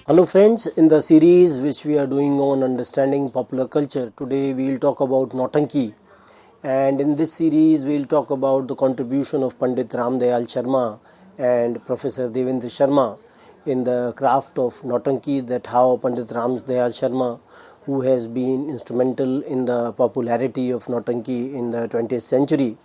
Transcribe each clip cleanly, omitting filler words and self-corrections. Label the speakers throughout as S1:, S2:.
S1: Hello friends, in the series which we are doing on understanding popular culture, today we will talk about Nautanki, and in this series we will talk about the contribution of Pandit Dayal Sharma and Professor Devendra Sharma in the craft of Nautanki, that how Pandit Dayal Sharma, who has been instrumental in the popularity of Nautanki in the 20th century,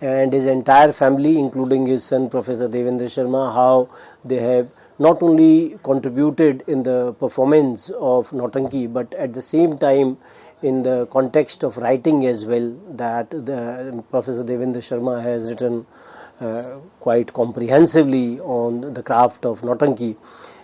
S1: and his entire family, including his son Professor Devendra Sharma, how they have not only contributed in the performance of Nautanki, but at the same time in the context of writing as well, that the Professor Devendra Sharma has written quite comprehensively on the craft of Nautanki,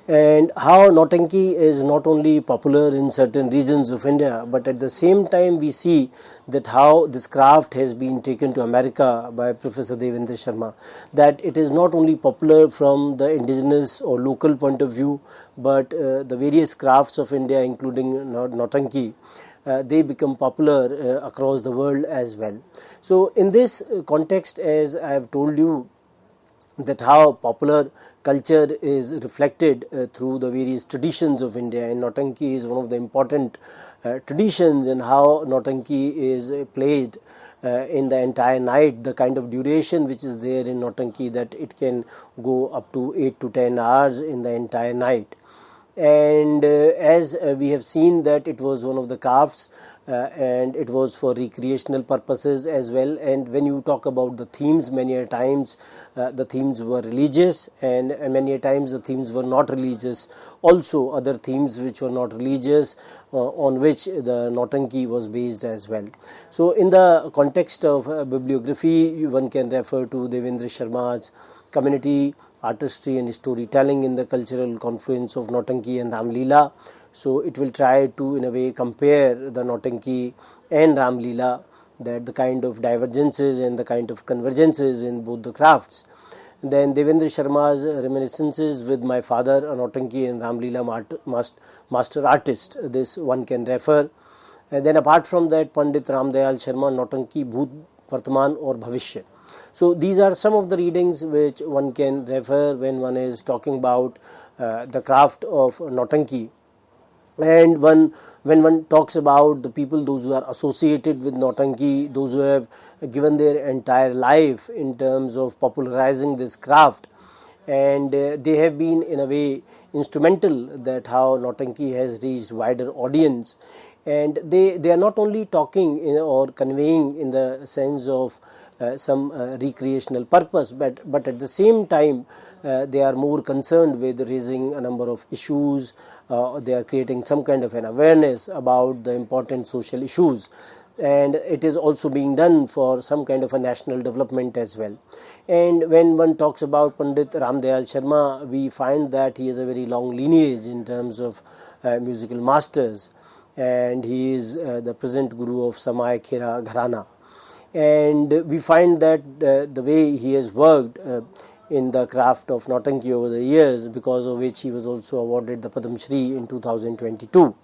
S1: and how Nautanki is not only popular in certain regions of India, but at the same time we see that how this craft has been taken to America by Professor Devendra Sharma, that it is not only popular from the indigenous or local point of view, but the various crafts of India, including Nautanki, they become popular across the world as well. So in this context, as I have told you, that how popular culture is reflected through the various traditions of India, and Nautanki is one of the important traditions, and how Nautanki is played in the entire night, the kind of duration which is there in Nautanki, that it can go up to 8 to 10 hours in the entire night. And as we have seen that it was one of the crafts, and it was for recreational purposes as well. And when you talk about the themes, many a times the themes were religious, and many a times the themes were not religious. Also other themes which were not religious, on which the Nautanki was based as well. So in the context of bibliography, one can refer to Devendra Sharma's community, artistry and storytelling in the cultural confluence of Nautanki and Ramleela. So it will try to in a way compare the Nautanki and Ramleela, that the kind of divergences and the kind of convergences in both the crafts. Then Devendra Sharma's reminiscences with my father, a Nautanki and Ramleela master artist, this one can refer. And then apart from that, Pandit Dayal Sharma, Nautanki, Bhoot, Vartaman or Bhavishya. So these are some of the readings which one can refer when one is talking about the craft of Nautanki. And when one talks about the people, those who are associated with Nautanki, those who have given their entire life in terms of popularizing this craft, and they have been in a way instrumental, that how Nautanki has reached wider audience. And they are not only talking or conveying in the sense of some recreational purpose, but at the same time they are more concerned with raising a number of issues. They are creating some kind of an awareness about the important social issues, and it is also being done for some kind of a national development as well. And when one talks about Pandit Dayal Sharma, we find that he has a very long lineage in terms of musical masters, and he is the present guru of Samay Khera Gharana. And we find that the way he has worked in the craft of Nautanki over the years, because of which he was also awarded the Padma Shri in 2022,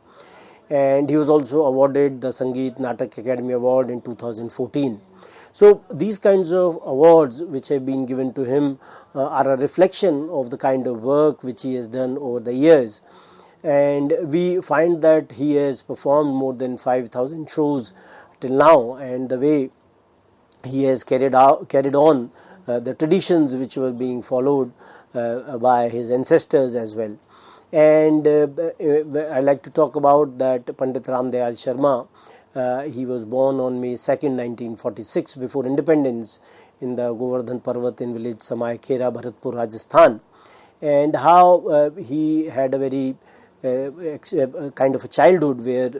S1: and he was also awarded the Sangeet Natak Academy Award in 2014. So these kinds of awards which have been given to him are a reflection of the kind of work which he has done over the years. And we find that he has performed more than 5,000 shows till now, and the way he has carried on the traditions which were being followed by his ancestors as well. And I like to talk about that Pandit Dayal Sharma. He was born on May 2nd, 1946, before independence, in the Govardhan Parvat in village Samay Khera, Bharatpur, Rajasthan. And how he had a very kind of a childhood where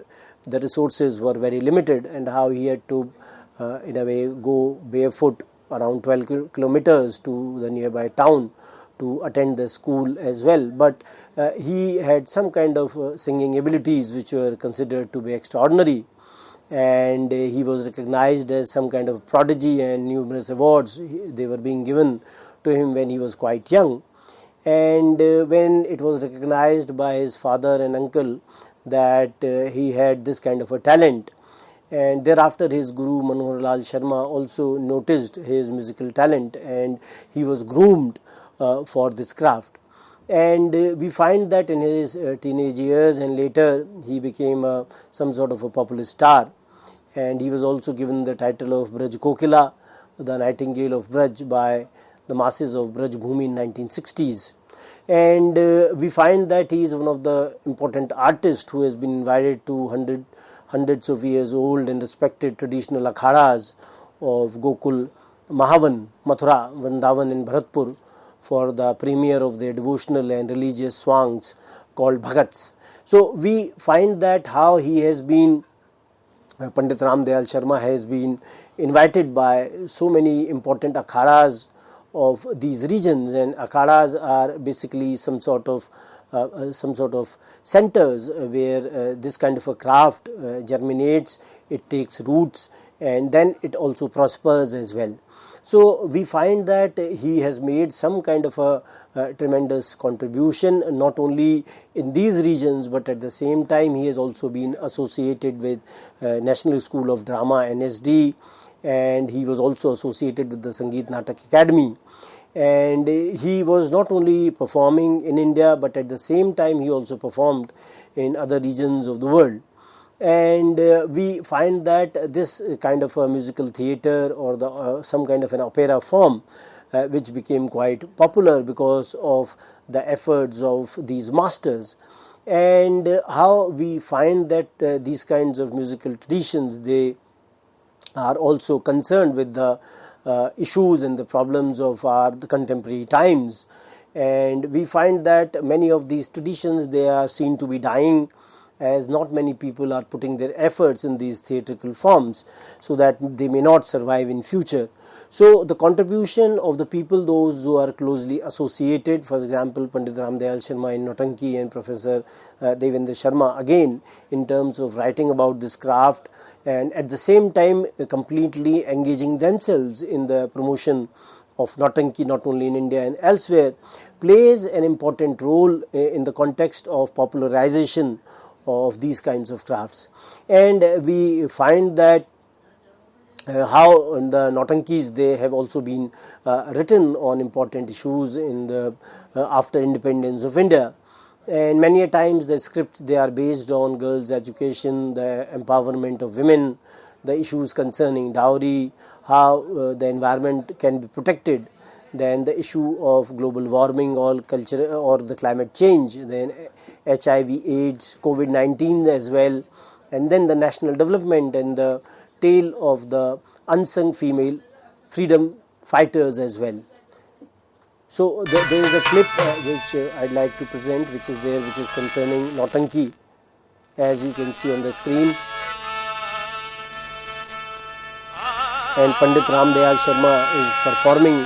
S1: the resources were very limited, and how he had to in a way go barefoot around 12 kilometers to the nearby town to attend the school as well. But he had some kind of singing abilities which were considered to be extraordinary, and he was recognized as some kind of prodigy, and numerous awards they were being given to him when he was quite young. And when it was recognized by his father and uncle that he had this kind of a talent, and thereafter his guru Manohar Lal Sharma also noticed his musical talent, and he was groomed for this craft. And we find that in his teenage years and later he became some sort of a popular star, and he was also given the title of Braj Kokila, the Nightingale of Braj, by the masses of Braj Bhumi in 1960s. And we find that he is one of the important artists who has been invited to hundreds of years old and respected traditional akhadas of Gokul, Mahavan, Mathura, Vrindavan and Bharatpur for the premiere of their devotional and religious songs called Bhagats. So we find that how he has been, Pandit Dayal Sharma has been invited by so many important akhadas of these regions, and akhadas are basically some sort of centers where this kind of a craft germinates, it takes roots, and then it also prospers as well. So we find that he has made some kind of a tremendous contribution, not only in these regions, but at the same time he has also been associated with National School of Drama, NSD, and he was also associated with the Sangeet Natak Academy. And he was not only performing in India, but at the same time he also performed in other regions of the world. And we find that this kind of a musical theatre or the some kind of an opera form which became quite popular because of the efforts of these masters, and how we find that these kinds of musical traditions, they are also concerned with the issues and the problems of the contemporary times. And we find that many of these traditions, they are seen to be dying, as not many people are putting their efforts in these theatrical forms, so that they may not survive in future. So the contribution of the people, those who are closely associated, for example Pandit Dayal Sharma in Nautanki and Professor Devendra Sharma again in terms of writing about this craft, and at the same time completely engaging themselves in the promotion of Nautanki not only in India and elsewhere, plays an important role in the context of popularization of these kinds of crafts. And we find that how in the Nautankis, they have also been written on important issues in the after independence of India. And many a times the scripts, they are based on girls' education, the empowerment of women, the issues concerning dowry, how the environment can be protected, then the issue of global warming or culture or the climate change, then HIV, AIDS, COVID-19 as well, and then the national development and the tale of the unsung female freedom fighters as well. So there is a clip which I'd like to present, which is there, which is concerning Nautanki, as you can see on the screen. And Pandit Dayal Sharma is performing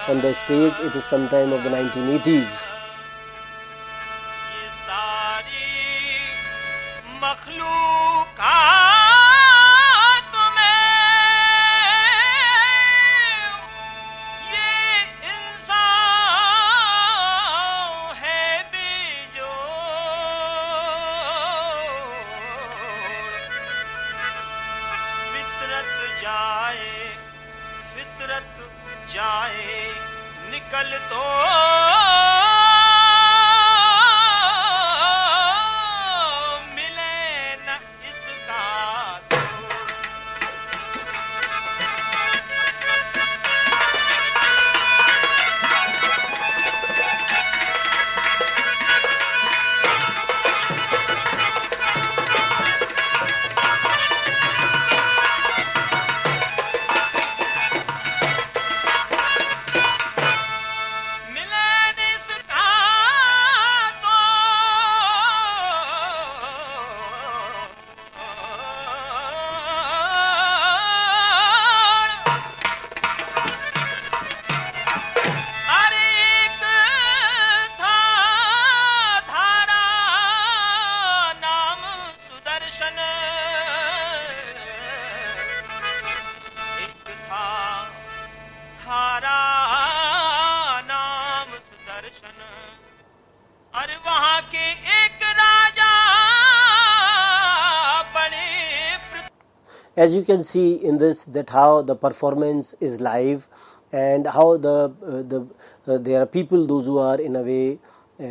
S1: on the stage. It is sometime of the 1980s. As you can see in this, that how the performance is live, and how there are people, those who are in a way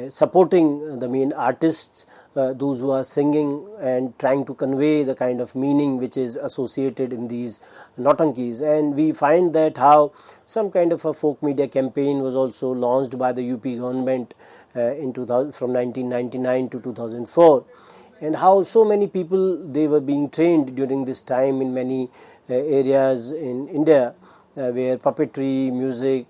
S1: supporting the main artists, those who are singing and trying to convey the kind of meaning which is associated in these Nautankis. And we find that how some kind of a folk media campaign was also launched by the UP government in 2000, from 1999 to 2004, and how so many people they were being trained during this time in many areas in India, where puppetry, music,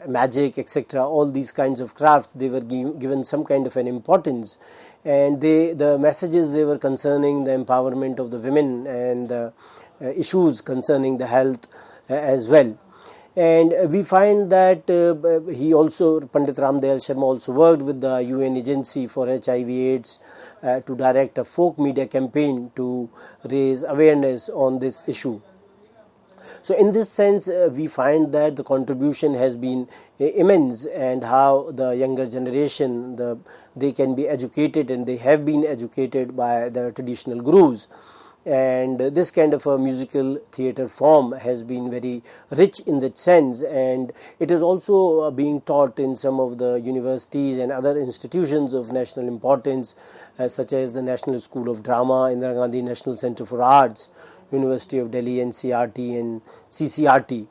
S1: magic, etc., all these kinds of crafts, they were given some kind of an importance, and the messages they were concerning the empowerment of the women and the issues concerning the health as well. And we find that he also, Pandit Dayal Sharma also worked with the UN agency for HIV/AIDS to direct a folk media campaign to raise awareness on this issue. So in this sense, we find that the contribution has been immense, and how the younger generation, they can be educated, and they have been educated by the traditional gurus. And this kind of a musical theatre form has been very rich in that sense, and it is also being taught in some of the universities and other institutions of national importance, such as the National School of Drama, Indira Gandhi National Centre for Arts, University of Delhi, NCRT and CCRT,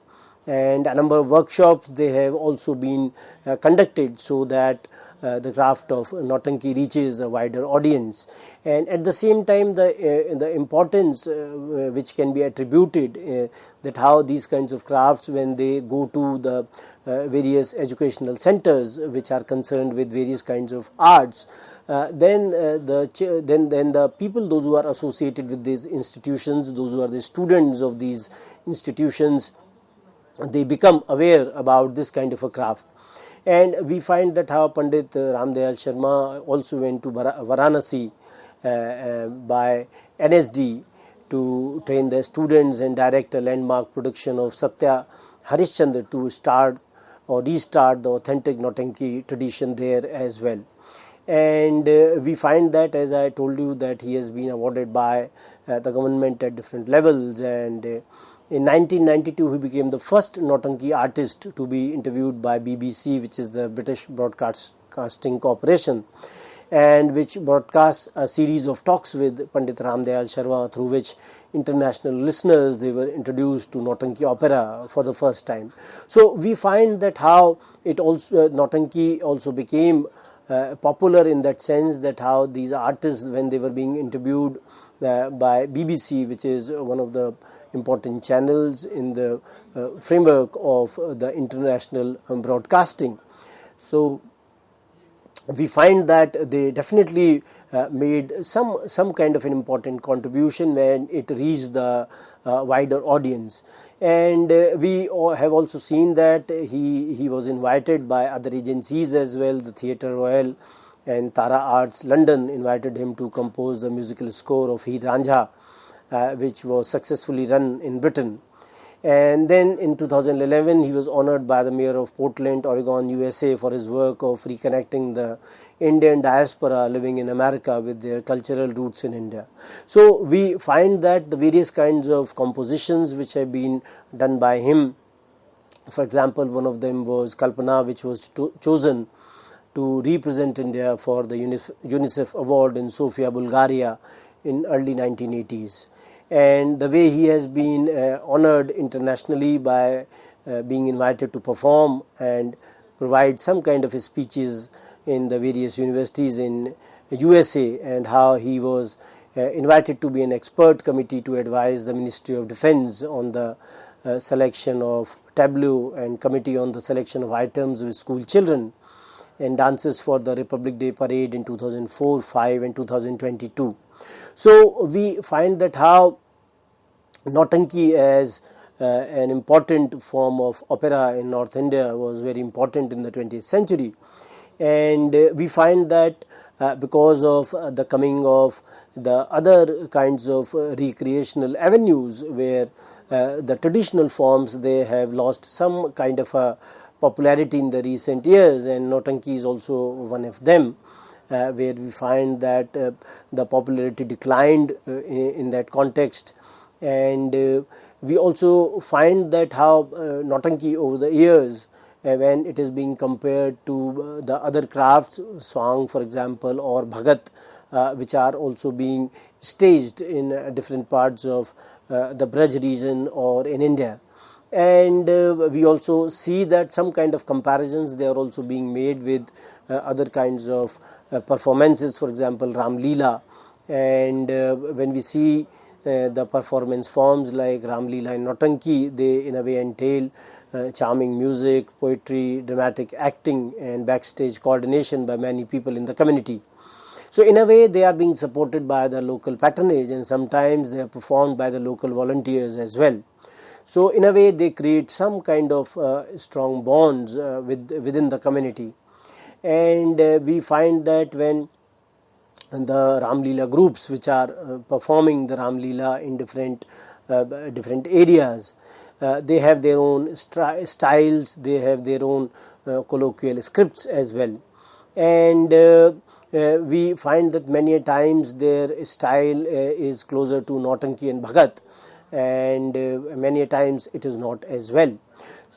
S1: and a number of workshops they have also been conducted, so that the craft of Nautanki reaches a wider audience. And at the same time, the importance which can be attributed, that how these kinds of crafts, when they go to the various educational centers which are concerned with various kinds of arts, then the people, those who are associated with these institutions, those who are the students of these institutions, they become aware about this kind of a craft. And we find that how Pandit Dayal Sharma also went to Varanasi by NSD to train their students and direct a landmark production of Satya Harishchandra to start or restart the authentic Nautanki tradition there as well. And we find that, as I told you, that he has been awarded by the government at different levels, and in 1992 he became the first Nautanki artist to be interviewed by BBC, which is the British Broadcasting Corporation, and which broadcasts a series of talks with Pandit Dayal Sharma, through which international listeners, they were introduced to Nautanki opera for the first time. So we find that how it also Nautanki also became popular in that sense, that how these artists, when they were being interviewed by BBC, which is one of the important channels in the framework of the international broadcasting, so we find that they definitely made some kind of an important contribution when it reached the wider audience. And we have also seen that he was invited by other agencies as well. The Theatre Royal and Tara Arts London invited him to compose the musical score of Heer Ranjha, which was successfully run in Britain. And then in 2011 he was honored by the mayor of Portland, Oregon, USA, for his work of reconnecting the Indian diaspora living in America with their cultural roots in India. So we find that the various kinds of compositions which have been done by him, for example, one of them was Kalpana, which was chosen to represent India for the UNICEF award in Sofia, Bulgaria in early 1980s. And the way he has been honored internationally by being invited to perform and provide some kind of speeches in the various universities in USA, and how he was invited to be an expert committee to advise the Ministry of Defense on the selection of tableau, and committee on the selection of items with school children, and dances for the Republic Day parade in 2004, 5 and 2022. So we find that how Nautanki as an important form of opera in North India was very important in the 20th century. And we find that because of the coming of the other kinds of recreational avenues, where the traditional forms, they have lost some kind of a popularity in the recent years, and Nautanki is also one of them, where we find that the popularity declined in that context. And we also find that how Nautanki over the years when it is being compared to the other crafts, song for example, or bhagat, which are also being staged in different parts of the Braj region or in India. And we also see that some kind of comparisons they are also being made with other kinds of performances, for example Ram Leela. And when we see the performance forms like Ram Leela and Nautanki, they in a way entail charming music, poetry, dramatic acting, and backstage coordination by many people in the community. So in a way they are being supported by the local patronage, and sometimes they are performed by the local volunteers as well. So in a way they create some kind of strong bonds within the community. And we find that when the Ram Leela groups which are performing the Ram Leela in different areas, they have their own styles, they have their own colloquial scripts as well. And we find that many a times their style is closer to Nautanki and Bhagat, and many a times it is not as well.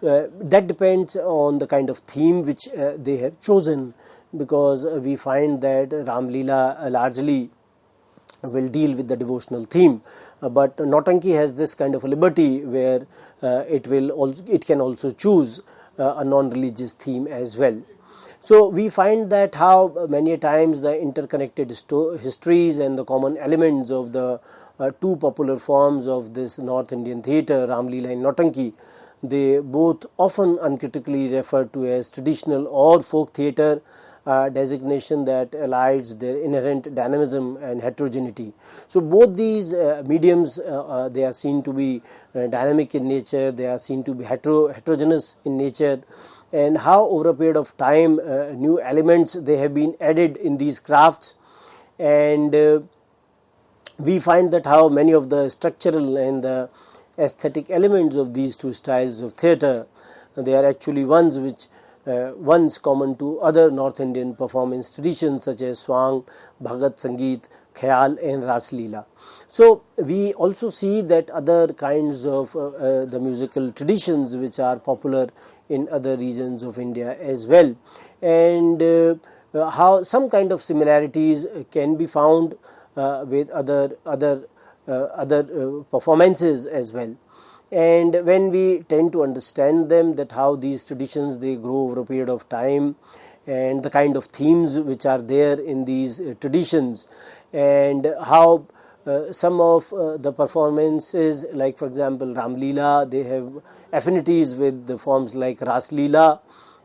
S1: That depends on the kind of theme which they have chosen, because we find that Ram Leela largely will deal with the devotional theme, but Nautanki has this kind of a liberty where it can also choose a non-religious theme as well. So we find that how many a times the interconnected histories and the common elements of the two popular forms of this North Indian theatre, Ram Leela and Nautanki, they both often uncritically referred to as traditional or folk theatre, designation that elides their inherent dynamism and heterogeneity. So both these mediums, they are seen to be dynamic in nature, they are seen to be heterogeneous in nature, and how over a period of time new elements they have been added in these crafts. And we find that how many of the structural and the aesthetic elements of these two styles of theatre, they are actually ones which once common to other North Indian performance traditions such as Swang, Bhagat Sangeet, Khayal and Ras Leela. So we also see that other kinds of the musical traditions which are popular in other regions of India as well, and how some kind of similarities can be found with other performances as well. And when we tend to understand them, that how these traditions they grow over a period of time, and the kind of themes which are there in these traditions, and how some of the performances, like for example Ram Leela, they have affinities with the forms like Ras Leela,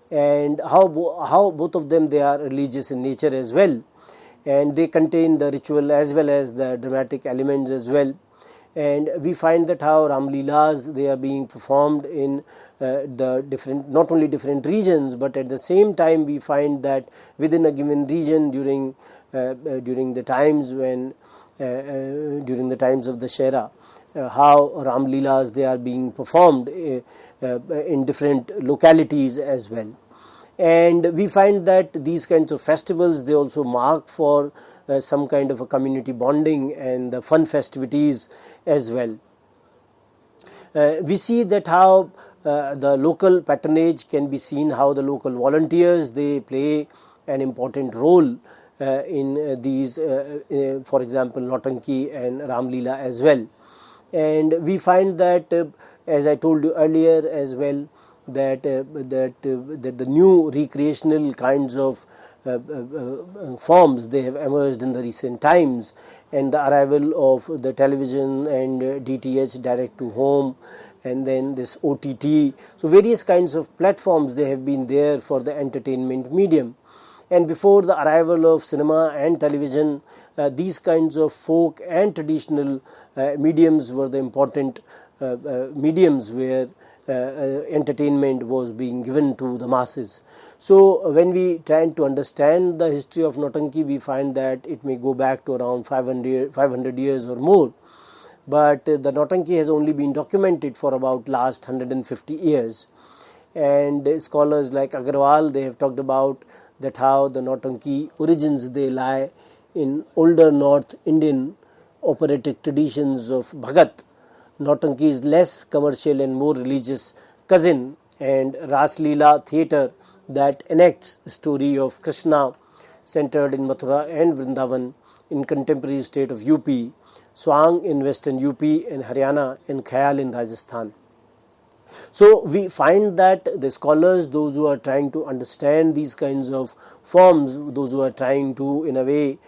S1: and how both of them they are religious in nature as well, and they contain the ritual as well as the dramatic elements as well. And we find that how Ram Leelas they are being performed in the different, not only different regions, but at the same time we find that within a given region during the times when during the times of the Shera, how Ram Leelas they are being performed in different localities as well. And we find that these kinds of festivals they also mark for some kind of a community bonding and the fun festivities as well. We see that how the local patronage can be seen, how the local volunteers they play an important role in these, for example Nautanki and Ram Leela as well. And we find that as I told you earlier as well, that the new recreational kinds of forms they have emerged in the recent times, and the arrival of the television and DTH, direct to home, and then this OTT. So various kinds of platforms they have been there for the entertainment medium. And before the arrival of cinema and television, these kinds of folk and traditional mediums were the important mediums where entertainment was being given to the masses. So when we try to understand the history of Nautanki, we find that it may go back to around 500 years or more. But the Nautanki has only been documented for about last 150 years. And scholars like Agarwal, they have talked about that how the Nautanki origins they lie in older North Indian operatic traditions of Bhagat. Nautanki is less commercial and more religious cousin, and Ras Leela theatre that enacts the story of Krishna centered in Mathura and Vrindavan in contemporary state of UP, Swang in western UP and Haryana, and Khayal in Rajasthan. So we find that the scholars, those who are trying to understand these kinds of forms, those who are trying to, in a way,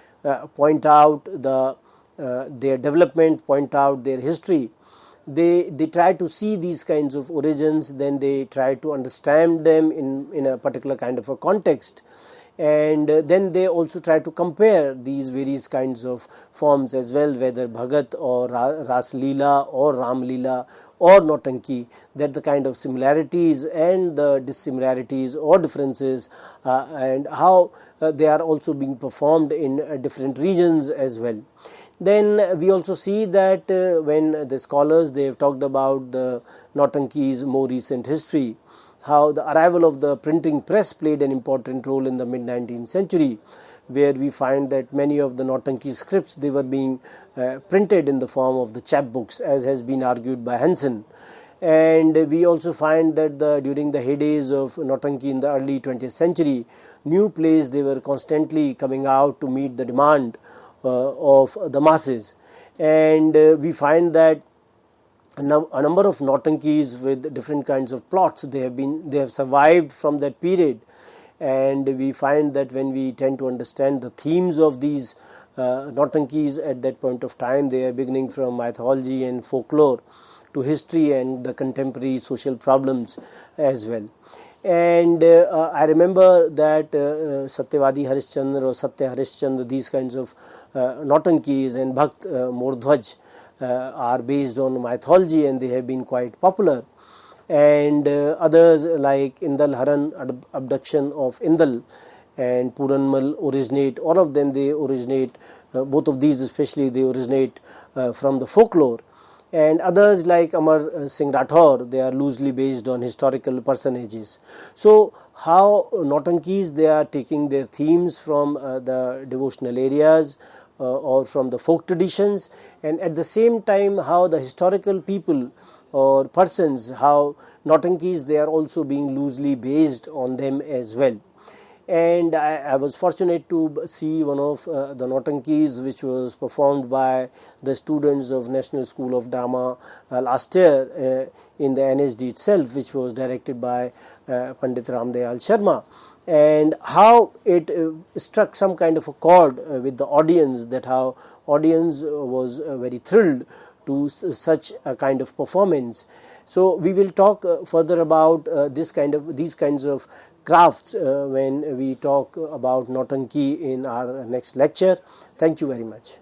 S1: point out their development, point out their history, they try to see these kinds of origins, then they try to understand them in a particular kind of a context, and then they also try to compare these various kinds of forms as well, whether Bhagat or Ras Leela or Ram Leela or Nautanki, that the kind of similarities and the dissimilarities or differences, and how they are also being performed in different regions as well. Then we also see that when the scholars, they have talked about the Nautanki's more recent history, how the arrival of the printing press played an important role in the mid-19th century, where we find that many of the Nautanki scripts, they were being printed in the form of the chapbooks, as has been argued by Hansen. And we also find that during the heydays of Nautanki in the early 20th century, new plays, they were constantly coming out to meet the demand of the masses. And we find that a number of Nautankis with different kinds of plots, they have survived from that period. And we find that when we tend to understand the themes of these Nautankis at that point of time, they are beginning from mythology and folklore to history and the contemporary social problems as well. And I remember that Satyavadi Harishchandra or Satya Harishchandra, these kinds of Nautankis and Bhakt Mordhwaj are based on mythology, and they have been quite popular. And others like Indal Haran, abduction of Indal, and Puranmal originate, all of them, they originate, both of these especially, they originate from the folklore. And others like Amar Singh Rathore, they are loosely based on historical personages. So how Nautankis, they are taking their themes from the devotional areas or from the folk traditions, and at the same time how the historical people or persons, how Nautankis, they are also being loosely based on them as well. And I was fortunate to see one of the Nautankis which was performed by the students of National School of Drama last year in the NSD itself, which was directed by Pandit Dayal Sharma, and how it struck some kind of a chord with the audience, that how audience was very thrilled to such a kind of performance. So we will talk further about these kinds of crafts when we talk about Nautanki in our next lecture. Thank you very much.